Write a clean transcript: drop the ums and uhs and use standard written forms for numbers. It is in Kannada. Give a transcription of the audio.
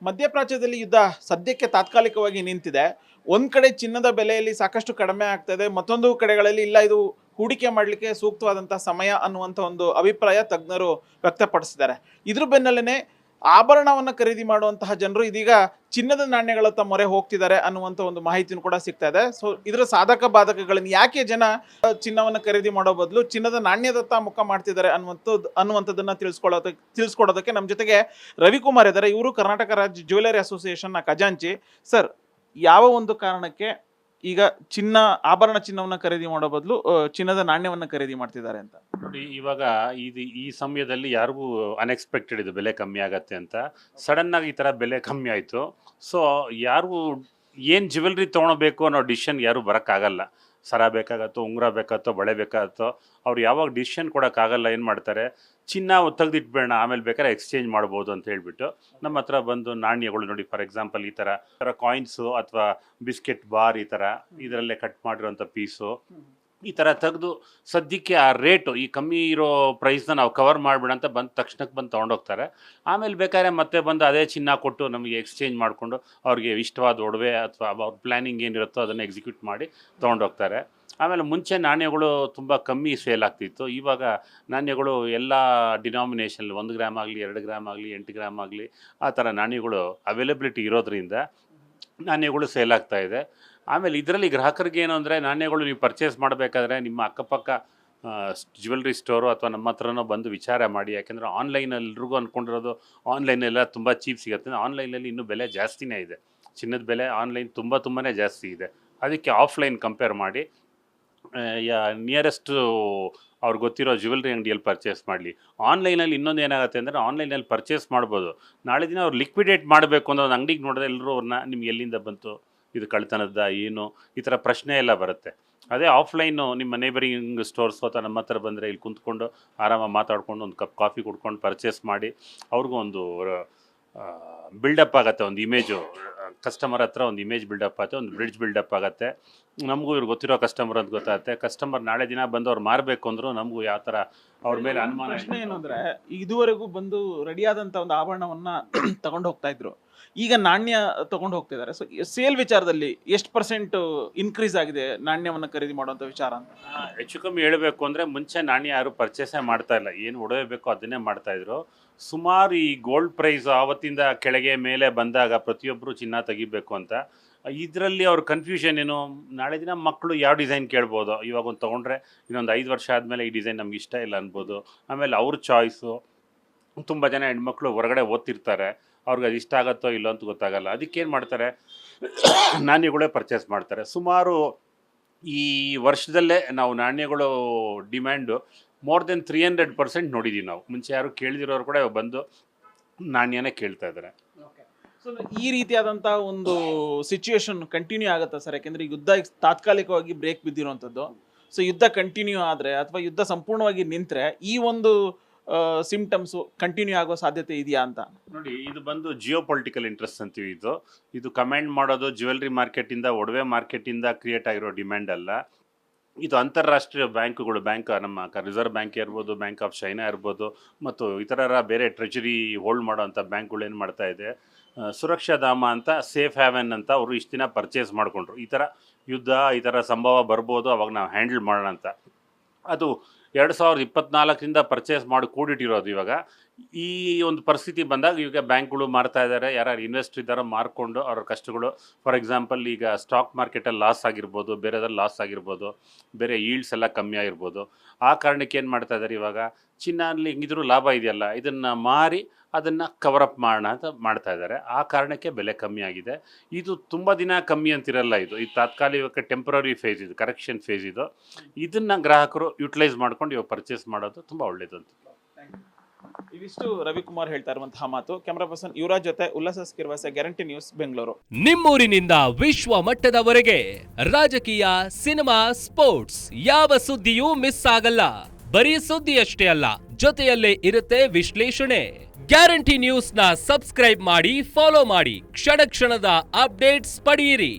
ಮಧ್ಯಪ್ರಾಚ್ಯದಲ್ಲಿ ಯುದ್ಧ ಸದ್ಯಕ್ಕೆ ತಾತ್ಕಾಲಿಕವಾಗಿ ನಿಂತಿದೆ. ಒಂದ್ ಕಡೆ ಚಿನ್ನದ ಬೆಲೆಯಲ್ಲಿ ಸಾಕಷ್ಟು ಕಡಿಮೆ ಆಗ್ತದೆ, ಮತ್ತೊಂದು ಕಡೆಗಳಲ್ಲಿ ಇಲ್ಲ ಇದು ಹೂಡಿಕೆ ಮಾಡಲಿಕ್ಕೆ ಸೂಕ್ತವಾದಂತಹ ಸಮಯ ಅನ್ನುವಂಥ ಒಂದು ಅಭಿಪ್ರಾಯ ತಜ್ಞರು ವ್ಯಕ್ತಪಡಿಸಿದ್ದಾರೆ. ಇದ್ರ ಬೆನ್ನಲ್ಲೇ ಆಭರಣವನ್ನು ಖರೀದಿ ಮಾಡುವಂತಹ ಜನರು ಇದೀಗ ಚಿನ್ನದ ನಾಣ್ಯಗಳತ್ತ ಮೊರೆ ಹೋಗ್ತಿದ್ದಾರೆ ಅನ್ನುವಂಥ ಒಂದು ಮಾಹಿತಿನೂ ಕೂಡ ಸಿಗ್ತಾ ಇದೆ. ಸೊ ಇದರ ಸಾಧಕ ಬಾಧಕಗಳನ್ನು ಯಾಕೆ ಜನ ಚಿನ್ನವನ್ನು ಖರೀದಿ ಮಾಡೋ ಬದಲು ಚಿನ್ನದ ನಾಣ್ಯದತ್ತ ಮುಖ ಮಾಡ್ತಿದ್ದಾರೆ ಅನ್ನುವಂಥದ್ದನ್ನ ತಿಳಿಸ್ಕೊಡೋದಕ್ಕೆ ನಮ್ಮ ಜೊತೆಗೆ ರವಿಕುಮಾರ್ ಇದ್ದಾರೆ. ಇವರು ಕರ್ನಾಟಕ ರಾಜ್ಯ ಜ್ಯುವೆಲರಿ ಅಸೋಸಿಯೇಷನ್ನ ಖಜಾಂಚಿ. ಸರ್, ಯಾವ ಒಂದು ಕಾರಣಕ್ಕೆ ಈಗ ಆಭರಣ ಚಿನ್ನವನ್ನು ಖರೀದಿ ಮಾಡೋ ಬದಲು ಚಿನ್ನದ ನಾಣ್ಯವನ್ನು ಖರೀದಿ ಮಾಡ್ತಿದ್ದಾರೆ ಅಂತ? ನೋಡಿ, ಇವಾಗ ಈ ಸಮಯದಲ್ಲಿ ಯಾರಿಗೂ ಅನ್ಎಕ್ಸ್ಪೆಕ್ಟೆಡ್ ಇದು ಬೆಲೆ ಕಮ್ಮಿ ಆಗತ್ತೆ ಅಂತ. ಸಡನ್ ಆಗಿ ಈ ಥರ ಬೆಲೆ ಕಮ್ಮಿ ಆಯಿತು. ಸೊ ಯಾರಿಗೂ ಏನು ಜ್ಯುವೆಲ್ರಿ ತೊಗೊಳ್ಬೇಕು ಅನ್ನೋ ಡಿಸಿಷನ್ ಯಾರು ಬರೋಕ್ಕಾಗಲ್ಲ. ಸರ ಬೇಕಾಗತ್ತೋ, ಉಂಗುರ ಬೇಕಾಗತ್ತೋ, ಬಳೆ ಬೇಕಾಗತ್ತೋ, ಅವ್ರು ಯಾವಾಗ ಡಿಸಿಷನ್ ಕೊಡೋಕ್ಕಾಗಲ್ಲ. ಏನು ಮಾಡ್ತಾರೆ, ಚಿನ್ನ ತೆಗೆದಿಟ್ಬೇಡ, ಆಮೇಲೆ ಬೇಕಾದ್ರೆ ಎಕ್ಸ್ಚೇಂಜ್ ಮಾಡ್ಬೋದು ಅಂತ ಹೇಳ್ಬಿಟ್ಟು ನಮ್ಮ ಹತ್ರ ಬಂದು ನಾಣ್ಯಗಳು ನೋಡಿ, ಫಾರ್ ಎಕ್ಸಾಂಪಲ್ ಈ ಥರ ಕಾಯಿನ್ಸು ಅಥವಾ ಬಿಸ್ಕೆಟ್ ಬಾರ್ ಈ ಥರ ಇದರಲ್ಲೇ ಕಟ್ ಮಾಡಿರೋಂಥ ಪೀಸು ಈ ಥರ ತೆಗೆದು ಸದ್ಯಕ್ಕೆ ಆ ರೇಟು ಈ ಕಮ್ಮಿ ಇರೋ ಪ್ರೈಸ್ನ ನಾವು ಕವರ್ ಮಾಡಿಬಿಡ ಅಂತ ತಕ್ಷಣಕ್ಕೆ ಬಂದು ತೊಗೊಂಡೋಗ್ತಾರೆ. ಆಮೇಲೆ ಬೇಕಾದ್ರೆ ಮತ್ತೆ ಬಂದು ಅದೇ ಚಿನ್ನ ಕೊಟ್ಟು ನಮಗೆ ಎಕ್ಸ್ಚೇಂಜ್ ಮಾಡಿಕೊಂಡು ಅವ್ರಿಗೆ ಇಷ್ಟವಾದ ಒಡವೆ ಅಥವಾ ಅವ್ರ ಪ್ಲ್ಯಾನಿಂಗ್ ಏನಿರುತ್ತೋ ಅದನ್ನು ಎಕ್ಸಿಕ್ಯೂಟ್ ಮಾಡಿ ತೊಗೊಂಡೋಗ್ತಾರೆ. ಆಮೇಲೆ ಮುಂಚೆ ನಾಣ್ಯಗಳು ತುಂಬ ಕಮ್ಮಿ ಸೇಲ್ ಆಗ್ತಿತ್ತು. ಇವಾಗ ನಾಣ್ಯಗಳು ಎಲ್ಲ ಡಿನಾಮಿನೇಷನ್ 1 ಗ್ರಾಮ್ ಆಗಲಿ, 2 ಗ್ರಾಮ್ ಆಗಲಿ, 8 ಗ್ರಾಮ್ ಆಗಲಿ ಆ ಥರ ನಾಣ್ಯಗಳು ಅವೈಲಬಿಲಿಟಿ ಇರೋದ್ರಿಂದ ನಾಣ್ಯಗಳು ಸೇಲ್ ಆಗ್ತಾಯಿದೆ. ಆಮೇಲೆ ಇದರಲ್ಲಿ ಗ್ರಾಹಕರಿಗೆ ಏನು ಅಂದರೆ, ನಾಣ್ಯಗಳು ನೀವು ಪರ್ಚೇಸ್ ಮಾಡಬೇಕಾದ್ರೆ ನಿಮ್ಮ ಅಕ್ಕಪಕ್ಕ ಜ್ಯುವೆಲ್ರಿ ಸ್ಟೋರು ಅಥವಾ ನಮ್ಮ ಹತ್ರನೋ ಬಂದು ವಿಚಾರ ಮಾಡಿ. ಯಾಕೆಂದರೆ ಆನ್ಲೈನಲ್ಲಿ ಎಲ್ರಿಗೂ ಅಂದ್ಕೊಂಡಿರೋದು ಆನ್ಲೈನೆಲ್ಲ ತುಂಬ ಚೀಪ್ ಸಿಗುತ್ತೆ. ಆನ್ಲೈನಲ್ಲಿ ಇನ್ನೂ ಬೆಲೆ ಜಾಸ್ತಿನೇ ಇದೆ. ಚಿನ್ನದ ಬೆಲೆ ಆನ್ಲೈನ್ ತುಂಬಾ ಜಾಸ್ತಿ ಇದೆ. ಅದಕ್ಕೆ ಆಫ್ಲೈನ್ ಕಂಪೇರ್ ಮಾಡಿ ನಿಯರೆಸ್ಟು ಅವ್ರಿಗೆ ಗೊತ್ತಿರೋ ಜ್ಯುವೆಲ್ರಿ ಅಂಗಡಿಯಲ್ಲಿ ಪರ್ಚೇಸ್ ಮಾಡಲಿ. ಆನ್ಲೈನಲ್ಲಿ ಇನ್ನೊಂದು ಏನಾಗುತ್ತೆ ಅಂದರೆ, ಆನ್ಲೈನಲ್ಲಿ ಪರ್ಚೇಸ್ ಮಾಡ್ಬೋದು, ನಾಳೆ ದಿನ ಅವ್ರು ಲಿಕ್ವಿಡೇಟ್ ಮಾಡಬೇಕು ಅನ್ನೋ ಒಂದು ಅಂಗಡಿಗೆ ನೋಡಿದ್ರೆ ಎಲ್ಲರೂ ಅವ್ರನ್ನ ನಿಮ್ಗೆ ಎಲ್ಲಿಂದ ಬಂತು, ಇದು ಕಳ್ತನದ ಏನು, ಈ ಥರ ಪ್ರಶ್ನೆ ಎಲ್ಲ ಬರುತ್ತೆ. ಅದೇ ಆಫ್ಲೈನು ನಿಮ್ಮ ನೇಬರಿಂಗ್ ಸ್ಟೋರ್ಸ್ ಅಥವಾ ನಮ್ಮ ಹತ್ರ ಬಂದರೆ ಇಲ್ಲಿ ಕುಂತ್ಕೊಂಡು ಆರಾಮಾಗಿ ಮಾತಾಡ್ಕೊಂಡು ಒಂದು ಕಪ್ ಕಾಫಿ ಕುಡ್ಕೊಂಡು ಪರ್ಚೇಸ್ ಮಾಡಿ ಅವ್ರಿಗೂ ಒಂದು ಬಿಲ್ಡಪ್ ಆಗುತ್ತೆ, ಒಂದು ಇಮೇಜು ಕಸ್ಟಮರ್ ಹತ್ರ ಒಂದು ಇಮೇಜ್ ಬಿಲ್ಡಪ್ ಆಗುತ್ತೆ, ಒಂದು ಬ್ರಿಡ್ಜ್ ಬಿಲ್ಡಪ್ ಆಗುತ್ತೆ. ನಮಗೂ ಇವ್ರು ಗೊತ್ತಿರೋ ಕಸ್ಟಮರ್ ಅಂತ ಗೊತ್ತಾಗುತ್ತೆ. ಕಸ್ಟಮರ್ ನಾಳೆ ದಿನ ಬಂದು ಅವ್ರು ಮಾರಬೇಕು ಅಂದರೂ ನಮಗೂ ಯಾವ ಥರ ಅವ್ರ ಮೇಲೆ ಅನುಮಾನ. ಪ್ರಶ್ನೆ ಏನು ಅಂದರೆ, ಇದುವರೆಗೂ ಬಂದು ರೆಡಿಯಾದಂಥ ಒಂದು ಆಭರಣವನ್ನು ತಗೊಂಡು ಹೋಗ್ತಾ ಇದ್ರು, ಈಗ ನಾಣ್ಯ ತಗೊಂಡು ಹೋಗ್ತಿದ್ದಾರೆ. ಸೊ ಸೇಲ್ ವಿಚಾರದಲ್ಲಿ ಎಷ್ಟು % ಇನ್ಕ್ರೀಸ್ ಆಗಿದೆ ನಾಣ್ಯವನ್ನು ಖರೀದಿ ಮಾಡುವಂಥ ವಿಚಾರ ಅಂತ? ಹೆಚ್ಚು ಕಮ್ಮಿ ಹೇಳಬೇಕು ಅಂದರೆ, ಮುಂಚೆ ನಾಣ್ಯ ಯಾರು ಪರ್ಚೇಸೇ ಮಾಡ್ತಾ ಇಲ್ಲ, ಏನು ಒಡವೆ ಬೇಕೋ ಅದನ್ನೇ ಮಾಡ್ತಾಯಿದ್ರು. ಸುಮಾರು ಈ ಗೋಲ್ಡ್ ಪ್ರೈಸ್ ಆವತ್ತಿಂದ ಕೆಳಗೆ ಮೇಲೆ ಬಂದಾಗ ಪ್ರತಿಯೊಬ್ಬರು ಚಿನ್ನ ತೆಗಿಬೇಕು ಅಂತ. ಇದರಲ್ಲಿ ಅವ್ರ ಕನ್ಫ್ಯೂಷನ್ ಏನು, ನಾಳೆ ದಿನ ಮಕ್ಕಳು ಯಾವ ಡಿಸೈನ್ ಕೇಳ್ಬೋದು, ಇವಾಗ ಒಂದು ತೊಗೊಂಡ್ರೆ ಇನ್ನೊಂದು 5 ವರ್ಷ ಆದಮೇಲೆ ಈ ಡಿಸೈನ್ ನಮ್ಗೆ ಇಷ್ಟ ಇಲ್ಲ ಅನ್ಬೋದು. ಆಮೇಲೆ ಅವ್ರ ಚಾಯ್ಸು. ತುಂಬ ಜನ ಹೆಣ್ಮಕ್ಳು ಹೊರಗಡೆ ಓದ್ತಿರ್ತಾರೆ, ಅವ್ರಿಗೆ ಅದು ಇಷ್ಟ ಆಗುತ್ತೋ ಇಲ್ಲೋ ಅಂತ ಗೊತ್ತಾಗಲ್ಲ. ಅದಕ್ಕೇನು ಮಾಡ್ತಾರೆ, ನಾಣ್ಯಗಳೇ ಪರ್ಚೇಸ್ ಮಾಡ್ತಾರೆ. ಸುಮಾರು ಈ ವರ್ಷದಲ್ಲೇ ನಾವು ನಾಣ್ಯಗಳು ಡಿಮ್ಯಾಂಡು ಮೋರ್ ದೆನ್ 300% ನೋಡಿದ್ದೀವಿ ನಾವು. ಮುಂಚೆ ಯಾರು ಕೇಳಿದಿರೋರು ಕೂಡ ಬಂದು ನಾಣ್ಯನೇ ಕೇಳ್ತಾ ಇದ್ದಾರೆ. ಸೊ ಈ ರೀತಿಯಾದಂಥ ಒಂದು ಸಿಚುವೇಶನ್ ಕಂಟಿನ್ಯೂ ಆಗುತ್ತಾ ಸರ್? ಯಾಕೆಂದರೆ ಯುದ್ಧ ತಾತ್ಕಾಲಿಕವಾಗಿ ಬ್ರೇಕ್ ಬಿದ್ದಿರುವಂಥದ್ದು. ಸೊ ಯುದ್ಧ ಕಂಟಿನ್ಯೂ ಆದರೆ ಅಥವಾ ಯುದ್ಧ ಸಂಪೂರ್ಣವಾಗಿ ನಿಂತರೆ ಈ ಒಂದು ಸಿಂಪ್ಟಮ್ಸು ಕಂಟಿನ್ಯೂ ಆಗೋ ಸಾಧ್ಯತೆ ಇದೆಯಾ ಅಂತ? ನೋಡಿ, ಇದು ಬಂದು ಜಿಯೋ ಪೊಲಿಟಿಕಲ್ ಇಂಟ್ರೆಸ್ಟ್ ಅಂತೀವಿ. ಇದು ಕಮೆಂಡ್ ಮಾಡೋದು ಜ್ಯುವೆಲ್ರಿ ಮಾರ್ಕೆಟಿಂದ, ಒಡವೆ ಮಾರ್ಕೆಟಿಂದ ಕ್ರಿಯೇಟ್ ಆಗಿರೋ ಡಿಮ್ಯಾಂಡ್ ಅಲ್ಲ. ಇದು ಅಂತಾರಾಷ್ಟ್ರೀಯ ಬ್ಯಾಂಕುಗಳು, ನಮ್ಮ ರಿಸರ್ವ್ ಬ್ಯಾಂಕ್ ಇರ್ಬೋದು, ಬ್ಯಾಂಕ್ ಆಫ್ ಚೈನಾ ಇರ್ಬೋದು, ಮತ್ತು ಇತರರ ಬೇರೆ ಟ್ರೆಜರಿ ಹೋಲ್ಡ್ ಮಾಡೋವಂಥ ಬ್ಯಾಂಕ್ಗಳು ಏನು ಮಾಡ್ತಾ ಇದೆ, ಸುರಕ್ಷಾಧಾಮ ಅಂತ, ಸೇಫ್ ಹ್ಯಾವೆನ್ ಅಂತ ಅವರು ಇಷ್ಟು ದಿನ ಪರ್ಚೇಸ್ ಮಾಡಿಕೊಂಡ್ರು. ಈ ಥರ ಯುದ್ಧ ಈ ಥರ ಸಂಭವ ಬರ್ಬೋದು, ಅವಾಗ ನಾವು ಹ್ಯಾಂಡಲ್ ಮಾಡೋಣ ಅಂತ. ಅದು 2024ರಿಂದ ಪರ್ಚೇಸ್ ಮಾಡಿ ಕೂಡಿಟ್ಟಿರೋದು. ಇವಾಗ ಈ ಒಂದು ಪರಿಸ್ಥಿತಿ ಬಂದಾಗ ಈಗ ಬ್ಯಾಂಕ್ಗಳು ಮಾರ್ತಾ ಇದ್ದಾರೆ. ಯಾರು ಇನ್ವೆಸ್ಟರ್ ಇದ್ದಾರೋ ಮಾರ್ಕೊಂಡು ಅವ್ರ ಕಷ್ಟಗಳು, ಫಾರ್ ಎಕ್ಸಾಂಪಲ್ ಈಗ ಸ್ಟಾಕ್ ಮಾರ್ಕೆಟಲ್ಲಿ ಲಾಸ್ ಆಗಿರ್ಬೋದು, ಬೇರೆದ್ರಲ್ಲಿ ಲಾಸ್ ಆಗಿರ್ಬೋದು, ಬೇರೆ ಈಲ್ಡ್ಸ್ ಎಲ್ಲ ಕಮ್ಮಿ ಆಗಿರ್ಬೋದು. ಆ ಕಾರಣಕ್ಕೆ ಏನು ಮಾಡ್ತಾ ಇದ್ದಾರೆ, ಇವಾಗ ಚಿನ್ನಲ್ಲಿ ಹೆಂಗಿದ್ರು ಲಾಭ ಇದೆಯಲ್ಲ, ಇದನ್ನು ಮಾರಿ ಅದನ್ನು ಕವರಪ್ ಮಾಡೋಣ ಅಂತ ಮಾಡ್ತಾ ಇದ್ದಾರೆ. ಆ ಕಾರಣಕ್ಕೆ ಬೆಲೆ ಕಮ್ಮಿ ಆಗಿದೆ. ಇದು ತುಂಬ ದಿನ ಕಮ್ಮಿ ಅಂತಿರಲ್ಲ, ಇದು ತಾತ್ಕಾಲಿಕ ಟೆಂಪ್ರರಿ ಫೇಸ್, ಇದು ಕರೆಕ್ಷನ್ ಫೇಸ್. ಇದನ್ನು ಗ್ರಾಹಕರು ಯುಟಿಲೈಸ್ ಮಾಡ್ಕೊಂಡು ಇವಾಗ ಪರ್ಚೇಸ್ ಮಾಡೋದು ತುಂಬ ಒಳ್ಳೆಯದು ಅಂತ. ಇವಿಷ್ಟು ರವಿಕುಮಾರ್ ಹೇಳ್ತಾ ಇರುವಂತಹ ಮಾತು. ಕ್ಯಾಮರಾ ಪರ್ಸನ್ ಯುವರಾಜ್ ಜೊತೆ ಉಲ್ಲಾಸ ಸ್ಕಿರ್ವಾಸ, ಗ್ಯಾರಂಟಿ ನ್ಯೂಸ್, ಬೆಂಗಳೂರು. ನಿಮ್ಮೂರಿನಿಂದ ವಿಶ್ವ ಮಟ್ಟದವರೆಗೆ ರಾಜಕೀಯ, ಸಿನಿಮಾ, ಸ್ಪೋರ್ಟ್ಸ್ ಯಾವ ಸುದ್ದಿಯೂ ಮಿಸ್ ಆಗಲ್ಲ. ಬರೀ ಸುದ್ದಿ ಅಷ್ಟೇ ಅಲ್ಲ, ಜೊತೆಯಲ್ಲೇ ಇರುತ್ತೆ ವಿಶ್ಲೇಷಣೆ. ಗ್ಯಾರಂಟಿ ನ್ಯೂಸ್ ನ ಸಬ್ಸ್ಕ್ರೈಬ್ ಮಾಡಿ, ಫಾಲೋ ಮಾಡಿ, ಕ್ಷಣ ಕ್ಷಣದ ಅಪ್ಡೇಟ್ಸ್ ಪಡೆಯಿರಿ.